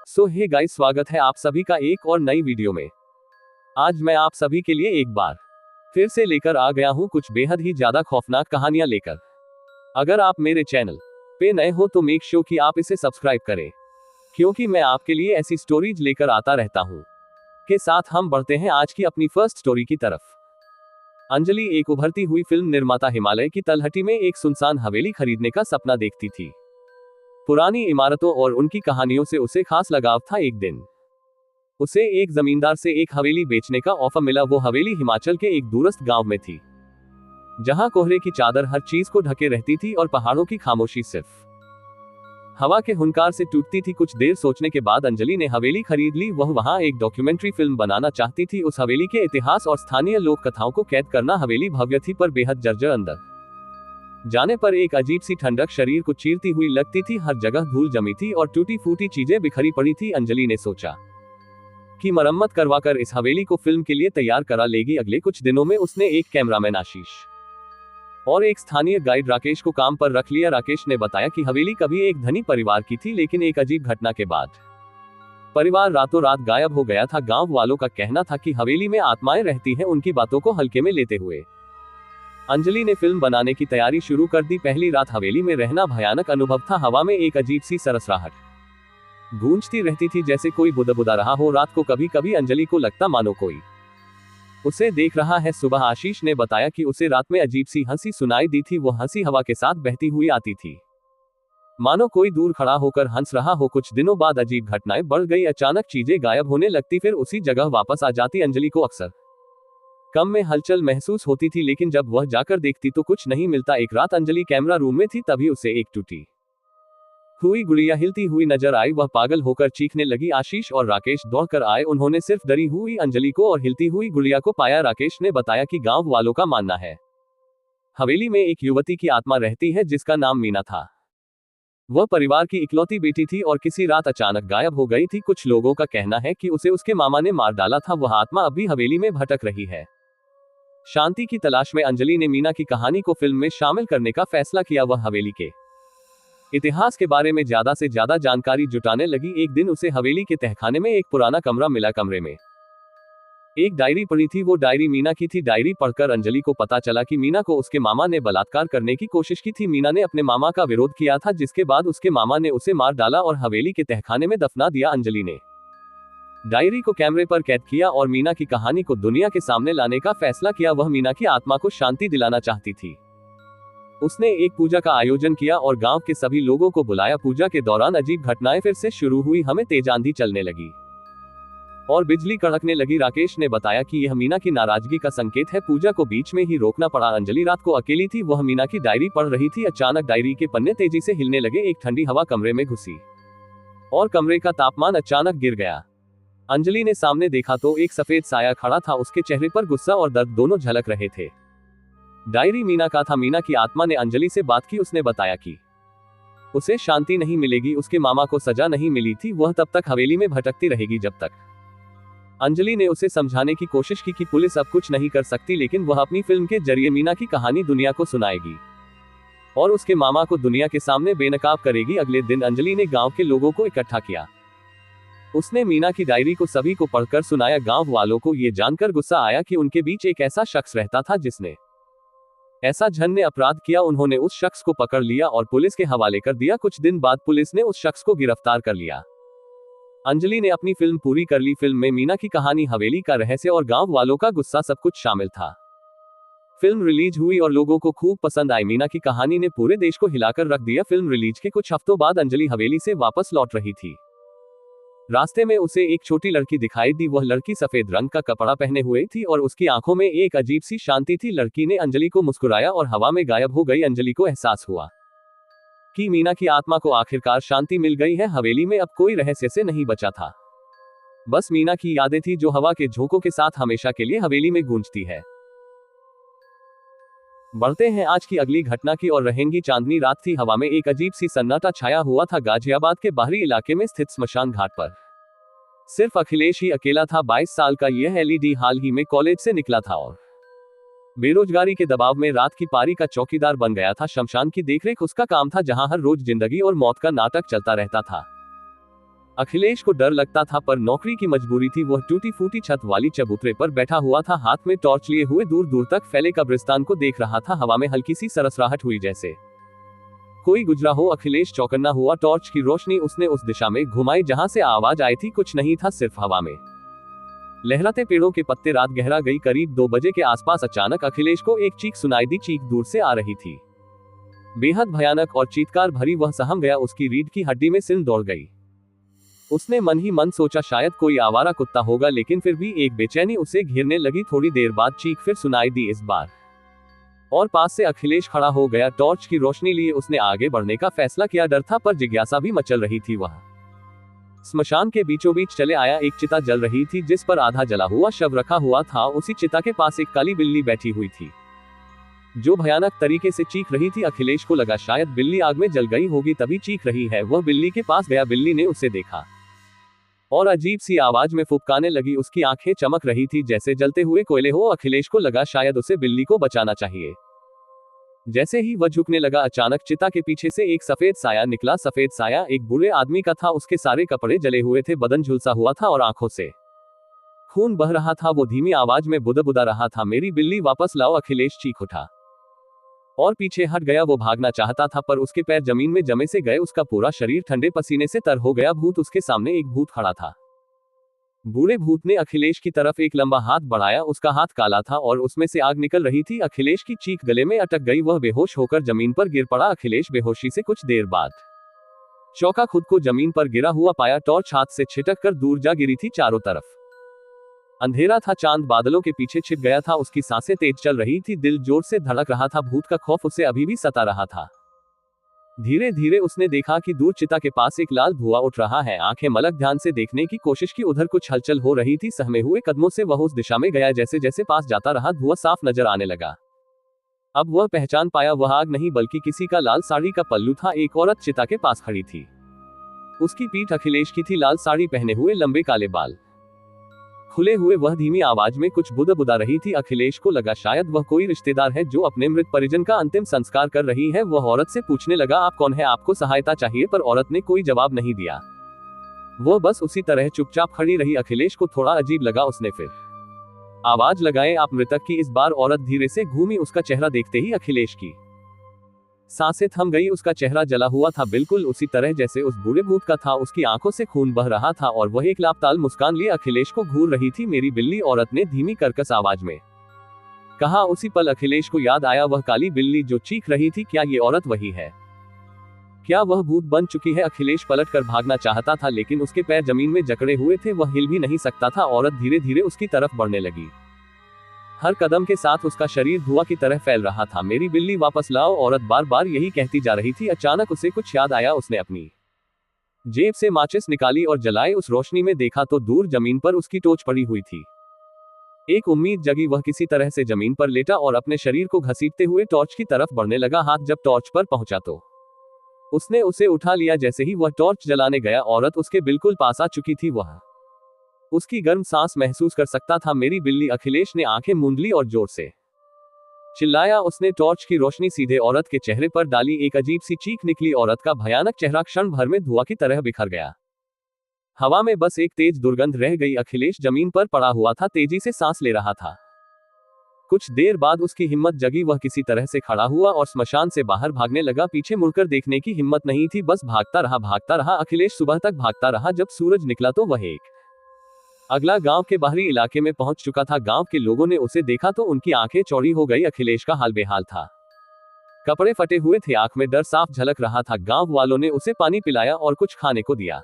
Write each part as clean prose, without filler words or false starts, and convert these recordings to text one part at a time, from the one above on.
सो hey guys, स्वागत है आप सभी का एक और नई वीडियो में। आज मैं आप सभी के लिए एक बार फिर से लेकर आ गया हूं कुछ बेहद ही ज्यादा खौफनाक कहानियां लेकर। अगर आप मेरे चैनल पे नए हो तो मेक श्योर कि आप इसे सब्सक्राइब करें, क्योंकि मैं आपके लिए ऐसी स्टोरीज लेकर आता रहता हूं। के साथ हम बढ़ते हैं आज की अपनी फर्स्ट स्टोरी की तरफ। अंजलि एक उभरती हुई फिल्म निर्माता हिमालय की तलहटी में एक सुनसान हवेली खरीदने का सपना देखती थी। पुरानी इमारतों और उनकी कहानियों से उसे खास लगाव था। एक दिन उसे एक जमींदार से एक हवेली बेचने का ऑफर मिला। वो हवेली हिमाचल के एक दूरस्थ गांव में थी, जहां कोहरे की चादर हर चीज को ढके रहती थी और पहाड़ों की खामोशी सिर्फ हवा के हुंकार से टूटती थी। कुछ देर सोचने के बाद अंजलि ने हवेली खरीद ली। वह वहां एक डॉक्यूमेंट्री फिल्म बनाना चाहती थी। उस हवेली के इतिहास और स्थानीय लोक कथाओं को कैद करना। हवेली भव्य थी पर बेहद जर्जर। अंदर जाने पर एक अजीब सी ठंडक शरीर को चीरती हुई लगती थी। हर जगह धूल जमी थी और टूटी फूटी चीजें बिखरी पड़ी थी। अंजलि ने सोचा कि मरम्मत करवाकर इस हवेली को फिल्म के लिए तैयार करा लेगी। अगले कुछ दिनों में उसने एक कैमरामैन आशीष और एक स्थानीय गाइड राकेश को काम पर रख लिया। राकेश ने बताया कि हवेली कभी एक धनी परिवार की थी, लेकिन एक अजीब घटना के बाद परिवार रातों रात गायब हो गया था। गांव वालों का कहना था कि हवेली में आत्माएं रहती हैं। उनकी बातों को हल्के में लेते हुए अंजलि ने फिल्म बनाने की तैयारी शुरू कर दी। पहली रात हवेली में रहना भयानक अनुभव था। हवा में एक अजीब सी सरसराहट गूंजती रहती थी, जैसे कोई बुदबुदा रहा हो। रात को कभी कभी अंजलि को लगता मानो कोई उसे देख रहा है। सुबह आशीष ने बताया कि उसे रात में अजीब सी हंसी सुनाई दी थी। वो हंसी हवा के साथ बहती हुई आती थी, मानो कोई दूर खड़ा होकर हंस रहा हो। कुछ दिनों बाद अजीब घटनाएं बढ़ गई। अचानक चीजें गायब होने लगती, फिर उसी जगह वापस आ जाती। अंजलि को अक्सर कम में हलचल महसूस होती थी, लेकिन जब वह जाकर देखती तो कुछ नहीं मिलता। एक रात अंजलि कैमरा रूम में थी, तभी उसे एक टूटी हुई गुड़िया हिलती हुई नजर आई। वह पागल होकर चीखने लगी। आशीष और राकेश दौड़कर आए। उन्होंने सिर्फ डरी हुई अंजलि को और हिलती हुई गुड़िया को पाया। राकेश ने बताया कि गांव वालों का मानना है हवेली में एक युवती की आत्मा रहती है, जिसका नाम मीना था। वह परिवार की इकलौती बेटी थी और किसी रात अचानक गायब हो गई थी। कुछ लोगों का कहना है कि उसे उसके मामा ने मार डाला था। वह आत्मा अभी हवेली में भटक रही है। शांति की तलाश में अंजलि ने मीना की कहानी को फिल्म में शामिल करने का फैसला किया। वह हवेली के इतिहास के बारे में ज्यादा से ज्यादा जानकारी जुटाने लगी। एक दिन उसे हवेली के तहखाने में एक पुराना कमरा मिला। कमरे में एक डायरी पड़ी थी। वो डायरी मीना की थी। डायरी पढ़कर अंजलि को पता चला कि मीना को उसके मामा ने बलात्कार करने की कोशिश की थी। मीना ने अपने मामा का विरोध किया था, जिसके बाद उसके मामा ने उसे मार डाला और हवेली के तहखाने में दफना दिया। अंजलि ने डायरी को कैमरे पर कैद किया और मीना की कहानी को दुनिया के सामने लाने का फैसला किया। वह मीना की आत्मा को शांति दिलाना चाहती थी। उसने एक पूजा का आयोजन किया और गांव के सभी लोगों को बुलाया। पूजा के दौरान अजीब घटनाएं फिर से शुरू हुई। हमें तेज आंधी चलने लगी और बिजली कड़कने लगी। राकेश ने बताया कि यह मीना की नाराजगी का संकेत है। पूजा को बीच में ही रोकना पड़ा। अंजलि रात को अकेली थी। वह मीना की डायरी पढ़ रही थी। अचानक डायरी के पन्ने तेजी से हिलने लगे। एक ठंडी हवा कमरे में घुसी और कमरे का तापमान अचानक गिर गया। अंजलि ने सामने देखा तो एक सफेद साया खड़ा था। उसके चेहरे पर गुस्सा और दर्द दोनों झलक रहे थे। डायरी मीना का था। मीना की आत्मा ने अंजलि से बात की। उसने बताया कि उसे शांति नहीं मिलेगी। उसके मामा को सजा नहीं मिली थी। वह तब तक हवेली में भटकती रहेगी जब तक। अंजलि ने उसे समझाने की कोशिश की कि पुलिस अब कुछ नहीं कर सकती, लेकिन वह अपनी फिल्म के जरिए मीना की कहानी दुनिया को सुनाएगी और उसके मामा को दुनिया के सामने बेनकाब करेगी। अगले दिन अंजलि ने गांव के लोगों को इकट्ठा किया। उसने मीना की डायरी को सभी को पढ़कर सुनाया। गांव वालों को यह जानकर गुस्सा आया कि उनके बीच एक ऐसा शख्स रहता था जिसने ऐसा जघन्य अपराध किया। उन्होंने उस शख्स को पकड़ लिया और पुलिस के हवाले कर दिया। कुछ दिन बाद पुलिस ने उस शख्स को गिरफ्तार कर लिया। अंजलि ने अपनी फिल्म पूरी कर ली। फिल्म में मीना की कहानी, हवेली का रहस्य और गांव वालों का गुस्सा सब कुछ शामिल था। फिल्म रिलीज हुई और लोगों को खूब पसंद आई। मीना की कहानी ने पूरे देश को हिलाकर रख दिया। फिल्म रिलीज के कुछ हफ्तों बाद अंजलि हवेली से वापस लौट रही थी। रास्ते में उसे एक छोटी लड़की दिखाई दी। वह लड़की सफेद रंग का कपड़ा पहने हुए थी और उसकी आंखों में एक अजीब सी शांति थी। लड़की ने अंजलि को मुस्कुराया और हवा में गायब हो गई। अंजलि को एहसास हुआ कि मीना की आत्मा को आखिरकार शांति मिल गई है। हवेली में अब कोई रहस्य से नहीं बचा था, बस मीना की यादें थी जो हवा के झोंकों के साथ हमेशा के लिए हवेली में गूंजती है। बढ़ते हैं आज की अगली घटना की और रहेंगी। चांदनी रात थी। हवा में एक अजीब सी सन्नाटा छाया हुआ था। गाजियाबाद के बाहरी इलाके में स्थित स्मशान घाट पर सिर्फ अखिलेश ही अकेला था। 22 साल का यह एलईडी हाल ही में कॉलेज से निकला था और बेरोजगारी के दबाव में रात की पारी का चौकीदार बन गया था। शमशान की देखरेख उसका काम था, जहां हर रोज जिंदगी और मौत का नाटक चलता रहता था। अखिलेश को डर लगता था पर नौकरी की मजबूरी थी। वह टूटी फूटी छत वाली चबूतरे पर बैठा हुआ था, हाथ में टॉर्च लिए हुए दूर दूर तक फैले कब्रिस्तान को देख रहा था। हवा में हल्की सी सरसराहट हुई जैसे कोई गुजरा हो। अखिलेश चौकन्ना हुआ। टॉर्च की रोशनी उसने उस दिशा में घुमाई जहां से आवाज आई थी। कुछ नहीं था, सिर्फ हवा में लहराते पेड़ों के पत्ते। रात गहरा गई। करीब 2 बजे के आसपास अचानक अखिलेश को एक चीख सुनाई दी। चीख दूर से आ रही थी, बेहद भयानक और चीत्कार भरी। वह सहम गया। उसकी रीढ़ की हड्डी में सिल दौड़ गई। उसने मन ही मन सोचा शायद कोई आवारा कुत्ता होगा, लेकिन फिर भी एक बेचैनी उसे घेरने लगी। थोड़ी देर बाद चीख फिर सुनाई दी, इस बार और पास से। अखिलेश खड़ा हो गया। टॉर्च की रोशनी लिए उसने आगे बढ़ने का फैसला किया। डर था पर जिज्ञासा भी मचल रही थी। वह स्मशान के बीचों बीच चले आया। एक चिता जल रही थी जिस पर आधा जला हुआ शव रखा हुआ था। उसी चिता के पास एक काली बिल्ली बैठी हुई थी जो भयानक तरीके से चीख रही थी। अखिलेश को लगा शायद बिल्ली आग में जल गई होगी तभी चीख रही है। वह बिल्ली के पास गया। बिल्ली ने उसे देखा और अजीब सी आवाज में फुफकाने लगी। उसकी आंखें चमक रही थी जैसे जलते हुए कोयले हो। अखिलेश को लगा शायद उसे बिल्ली को बचाना चाहिए। जैसे ही वह झुकने लगा, अचानक चिता के पीछे से एक सफेद साया निकला। सफेद साया एक बूढ़े आदमी का था। उसके सारे कपड़े जले हुए थे, बदन झुलसा हुआ था और आंखों से खून बह रहा था। वो धीमी आवाज में बुदबुदा रहा था, मेरी बिल्ली वापस लाओ। अखिलेश चीख उठा और पीछे हट गया। वो भागना चाहता था पर उसके पैर जमीन में जमे से गए। उसका पूरा शरीर ठंडे पसीने से तर हो गया। भूत उसके सामने एक भूत खड़ा था। बूढ़े भूत ने अखिलेश की तरफ एक लंबा हाथ बढ़ाया। उसका हाथ काला था और उसमें से आग निकल रही थी। अखिलेश की चीख गले में अटक गई। वह बेहोश होकर जमीन पर गिर पड़ा। अखिलेश बेहोशी से कुछ देर बाद चौंका, खुद को जमीन पर गिरा हुआ पाया। टॉर्च हाथ से छिटक कर दूर जा गिरी थी। चारों तरफ अंधेरा था। चांद बादलों के पीछे छिप गया था। उसकी सांसें तेज चल रही थी। दिल जोर से धड़क रहा था। भूत का खौफ उसे अभी भी सता रहा था। धीरे धीरे उसने देखा कि दूर चिता के पास एक लाल धुआं उठ रहा है। आंखें मलक ध्यान से देखने की कोशिश की। उधर कुछ हलचल हो रही थी। सहमे हुए कदमों से वह उस दिशा में गया। जैसे जैसे पास जाता रहा, धुआं साफ नजर आने लगा। अब वह पहचान पाया, वह आग नहीं बल्कि किसी का लाल साड़ी का पल्लू था। एक औरत चिता के पास खड़ी थी। उसकी पीठ अखिलेश की थी। लाल साड़ी पहने हुए, लंबे काले बाल खुले हुए। वह धीमी आवाज में कुछ बुदबुदा रही थी। अखिलेश को लगा शायद वह कोई रिश्तेदार है जो अपने मृत परिजन का अंतिम संस्कार कर रही है। वह औरत से पूछने लगा, आप कौन है, आपको सहायता चाहिए? पर औरत ने कोई जवाब नहीं दिया। वह बस उसी तरह चुपचाप खड़ी रही। अखिलेश को थोड़ा अजीब लगा। उसने फिर आवाज लगाए, आप मृतक की? इस बार औरत धीरे से घूमी। उसका चेहरा देखते ही अखिलेश की सांसें थम गई। उसका चेहरा जला हुआ था, बिल्कुल उसी तरह जैसे उस बूढ़े भूत का था। उसकी आंखों से खून बह रहा था और वह एक लापताल मुस्कान लिए अखिलेश को घूर रही थी। मेरी बिल्ली, औरत ने धीमी कर्कश आवाज में कहा। उसी पल अखिलेश को याद आया, वह काली बिल्ली जो चीख रही थी। क्या ये औरत वही है? क्या वह भूत बन चुकी है? अखिलेश पलट कर भागना चाहता था लेकिन उसके पैर जमीन में जकड़े हुए थे। वह हिल भी नहीं सकता था। औरत धीरे धीरे उसकी तरफ बढ़ने लगी। हर कदम के साथ उसका शरीर धुआं की तरह फैल रहा था। मेरी बिल्ली वापस लाओ, औरत बार बार यही कहती जा रही थी। अचानक उसे कुछ याद आया। उसने अपनी जेब से माचिस निकाली और जलाए। उस रोशनी में देखा तो दूर जमीन पर उसकी टॉर्च पड़ी हुई थी। एक उम्मीद जगी। वह किसी तरह से जमीन पर लेटा और अपने शरीर को घसीटते हुए टॉर्च की तरफ बढ़ने लगा। हाथ जब टॉर्च पर पहुंचा तो उसने उसे उठा लिया। जैसे ही वह टॉर्च जलाने गया, औरत उसके बिल्कुल पास आ चुकी थी। वह उसकी गर्म सांस महसूस कर सकता था। मेरी बिल्ली! अखिलेश ने आंखें मूंद ली और जोर से चिल्लाया। उसने टॉर्च की रोशनी सीधे औरत के चेहरे पर डाली। एक अजीब सी चीख निकली। औरत का भयानक चेहरा क्षण भर में धुआं की तरह बिखर गया। हवा में बस एक तेज दुर्गंध रह गई। अखिलेश जमीन पर पड़ा हुआ था, तेजी से सांस ले रहा था। कुछ देर बाद उसकी हिम्मत जगी। वह किसी तरह से खड़ा हुआ और स्मशान से बाहर भागने लगा। पीछे मुड़कर देखने की हिम्मत नहीं थी, बस भागता रहा। अखिलेश सुबह तक भागता रहा। जब सूरज निकला तो वह एक अगला गांव के बाहरी इलाके में पहुंच चुका था। गांव के लोगों ने उसे देखा तो उनकी आंखें चौड़ी हो गई। अखिलेश का हाल बेहाल था। कपड़े फटे हुए थे, आंख में डर साफ झलक रहा था। गांव वालों ने उसे पानी पिलाया और कुछ खाने को दिया।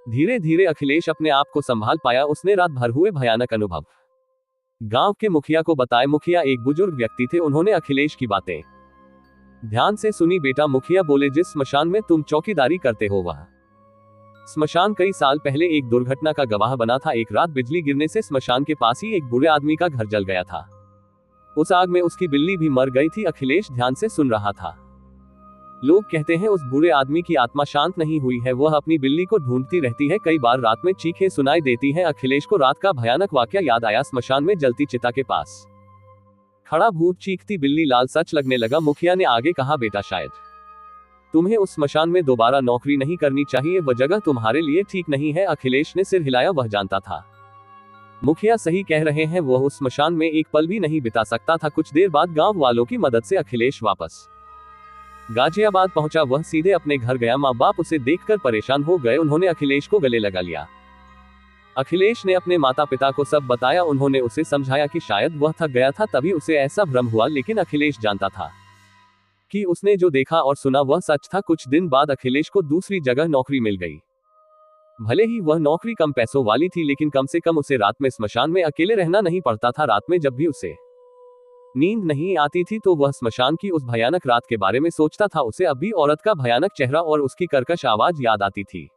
धीरे धीरे अखिलेश अपने आप को संभाल पाया। उसने रात भर हुए भयानक अनुभव गांव के मुखिया को बताए। मुखिया एक बुजुर्ग व्यक्ति थे। उन्होंने अखिलेश की बातें ध्यान से सुनी। बेटा, मुखिया बोले, जिस स्मशान में तुम चौकीदारी करते हो वह स्मशान कई साल पहले एक दुर्घटना का गवाह बना था। एक रात बिजली गिरने से स्मशान के पास ही एक बूढ़े आदमी का घर जल गया था। उस आग में उसकी बिल्ली भी मर गई थी। अखिलेश ध्यान से सुन रहा था। लोग कहते हैं उस बूढ़े आदमी की आत्मा शांत नहीं हुई है। वह अपनी बिल्ली को ढूंढती रहती है। कई बार रात में चीखें सुनाई देती हैं। अखिलेश को रात का भयानक वाकया याद आया। स्मशान में जलती चिता के पास खड़ा भूत, चीखती बिल्ली, लाल सच लगने लगा। मुखिया ने आगे कहा, बेटा, शायद तुम्हें उस स्मशान में दोबारा नौकरी नहीं करनी चाहिए, वह जगह तुम्हारे लिए ठीक नहीं है। अखिलेश ने सिर हिलाया, वह जानता था मुखिया सही कह रहे हैं, वह उस स्मशान में एक पल भी नहीं बिता सकता था। कुछ देर बाद गांव वालों की मदद से अखिलेश वापस गाजियाबाद पहुंचा। वह सीधे अपने घर गया। माँ बाप उसे देखकर परेशान हो गए। उन्होंने अखिलेश को गले लगा लिया। अखिलेश ने अपने माता पिता को सब बताया। उन्होंने उसे समझाया कि शायद वह थक गया था तभी उसे ऐसा भ्रम हुआ, लेकिन अखिलेश जानता था कि उसने जो देखा और सुना वह सच था। कुछ दिन बाद अखिलेश को दूसरी जगह नौकरी मिल गई। भले ही वह नौकरी कम पैसों वाली थी, लेकिन कम से कम उसे रात में स्मशान में अकेले रहना नहीं पड़ता था। रात में जब भी उसे नींद नहीं आती थी तो वह स्मशान की उस भयानक रात के बारे में सोचता था। उसे अब भी औरत का भयानक चेहरा और उसकी कर्कश आवाज याद आती थी,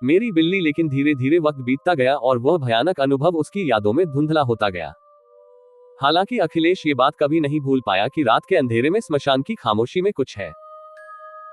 मेरी बिल्ली। लेकिन धीरे धीरे वक्त बीतता गया और वह भयानक अनुभव उसकी यादों में धुंधला होता गया। हालांकि अखिलेश ये बात कभी नहीं भूल पाया कि रात के अंधेरे में स्मशान की खामोशी में कुछ है।